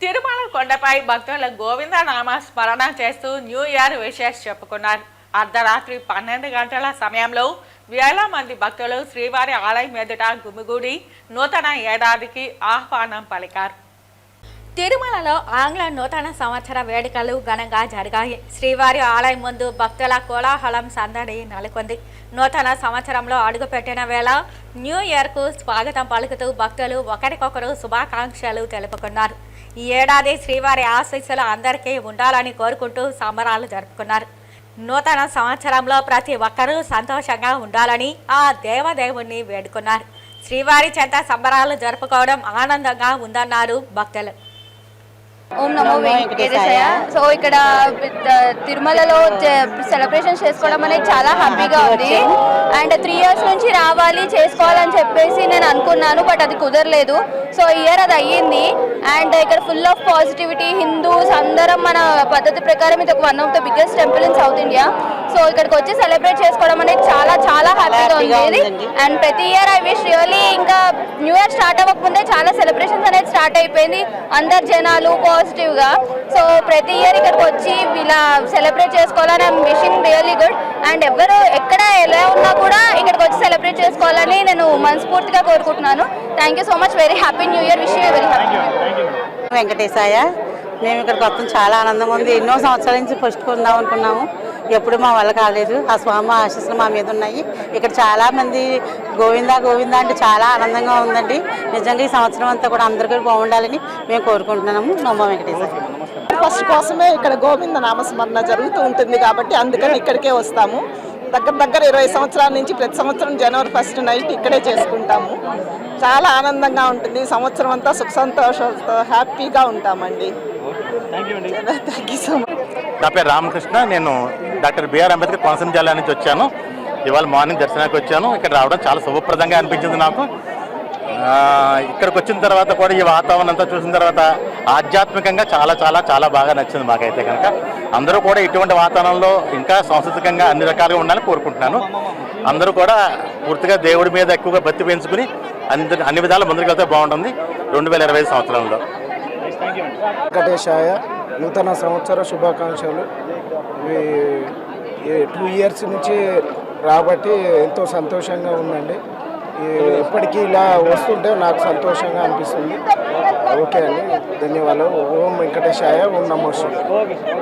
తిరుమల కొండపై భక్తుల గోవింద నామ స్మరణ చేస్తూ న్యూ ఇయర్ విషెస్ చెప్పుకున్నారు. అర్ధరాత్రి 12 గంటల సమయంలో వేల మంది భక్తులు శ్రీవారి ఆలయం ఎదుట గుమిగూడి నూతన ఏడాదికి ఆహ్వానం పలికారు. తిరుమలలో ఆంగ్ల నూతన సంవత్సర వేడుకలు ఘనంగా జరిగాయి. శ్రీవారి ఆలయం ముందు భక్తుల కోలాహలం సందడి నెలకొంది. నూతన సంవత్సరంలో అడుగుపెట్టిన వేళ న్యూ ఇయర్కు స్వాగతం పలుకుతూ భక్తులు ఒకరికొకరు శుభాకాంక్షలు తెలుపుకున్నారు. ఈ ఏడాది శ్రీవారి ఆశీస్సులు అందరికీ ఉండాలని కోరుకుంటూ సంబరాలు జరుపుకున్నారు. నూతన సంవత్సరంలో ప్రతి ఒక్కరూ సంతోషంగా ఉండాలని ఆ దేవదేవుణ్ణి వేడుకున్నారు. శ్రీవారి చెంత సంబరాలు జరుపుకోవడం ఆనందంగా ఉందన్నారు భక్తులు. ఓం నమో వెంకటేశాయ. సో ఇక్కడ తిరుమలలో సెలబ్రేషన్ చేసుకోవడం అనేది చాలా హ్యాపీగా ఉంది. అండ్ 3 years నుంచి రావాలి చేసుకోవాలని చెప్పేసి నేను అనుకున్నాను, బట్ అది కుదరలేదు. సో ఇయర్ అది అయ్యింది. అండ్ ఇక్కడ ఫుల్ ఆఫ్ పాజిటివిటీ, హిందూస్ అందరం మన పద్ధతి ప్రకారం ఇది ఒక one of the biggest temple in south India. So ఇక్కడికి వచ్చి సెలబ్రేట్ చేసుకోవడం అనేది చాలా చాలా హ్యాపీగా ఉంది. అండ్ ప్రతి ఇయర్ ఐ విష్ రియల్లీ ఇంకా న్యూ ఇయర్ స్టార్ట్ అవ్వకముందే చాలా సెలబ్రేషన్స్ అనేది స్టార్ట్ అయిపోయింది అందరు జనాలు పాజిటివ్గా. సో ప్రతి ఇయర్ ఇక్కడికి వచ్చి ఇలా సెలబ్రేట్ చేసుకోవాలని I'm wishing really good. And ఎవరు ఎక్కడ ఎలా ఉన్నా కూడా ఇక్కడికి వచ్చి సెలబ్రేట్ చేసుకోవాలని నేను మనస్ఫూర్తిగా కోరుకుంటున్నాను. Thank you so much. Very happy new year. Wish you very happy. వెంకటేశాయ. మేము ఇక్కడికి వస్తాం చాలా ఆనందంగా ఉంది. ఎన్నో సంవత్సరాల నుంచి ఫస్ట్ కొందాం అనుకున్నాము, ఎప్పుడు మా వల్ల కాలేదు. ఆ స్వామి ఆశీస్సులు మా మీద ఉన్నాయి. ఇక్కడ చాలామంది గోవిందా గోవిందా అంటే చాలా ఆనందంగా ఉందండి. నిజంగా ఈ సంవత్సరం అంతా కూడా అందరికీ బాగుండాలని మేము కోరుకుంటున్నాము. నమో వెంకటేశ్వర. ఫస్ట్ కోసమే ఇక్కడ గోవింద నామస్మరణ జరుగుతూ ఉంటుంది కాబట్టి అందుకని ఇక్కడికే వస్తాము. దగ్గర 20 సంవత్సరాల నుంచి ప్రతి సంవత్సరం జనవరి 1st నైట్ ఇక్కడే చేసుకుంటాము. చాలా ఆనందంగా ఉంటుంది. సంవత్సరం అంతా సుఖ సంతోషాలతో హ్యాపీగా ఉంటామండి. Thank you so much. నా పేరు రామకృష్ణ. నేను డాక్టర్ బిఆర్ అంబేద్కర్ కోనసీమ జిల్లా నుంచి వచ్చాను. ఇవాళ మార్నింగ్ దర్శనానికి వచ్చాను. ఇక్కడ రావడం చాలా శుభప్రదంగా అనిపించింది నాకు. ఇక్కడికి వచ్చిన తర్వాత కూడా ఈ వాతావరణం అంతా చూసిన తర్వాత ఆధ్యాత్మికంగా చాలా చాలా చాలా బాగా నచ్చింది మాకైతే కనుక. అందరూ కూడా ఇటువంటి వాతావరణంలో ఇంకా సాంస్కృతికంగా అన్ని రకాలుగా ఉండాలని కోరుకుంటున్నాను. అందరూ కూడా పూర్తిగా దేవుడి మీద ఎక్కువగా భక్తి పెంచుకుని అన్ని విధాలు ముందుకు వెళ్తే బాగుంటుంది 2025 సంవత్సరంలో. వెంకటేశాయ. నూతన సంవత్సర శుభాకాంక్షలు. 2 years నుంచి రాబట్టి ఎంతో సంతోషంగా ఉందండి. ఎప్పటికీ ఇలా వస్తుంటే నాకు సంతోషంగా అనిపిస్తుంది. ఓకే అండి, ధన్యవాదాలు. ఓం వెంకటేశాయ. ఓం నమో శివాయ.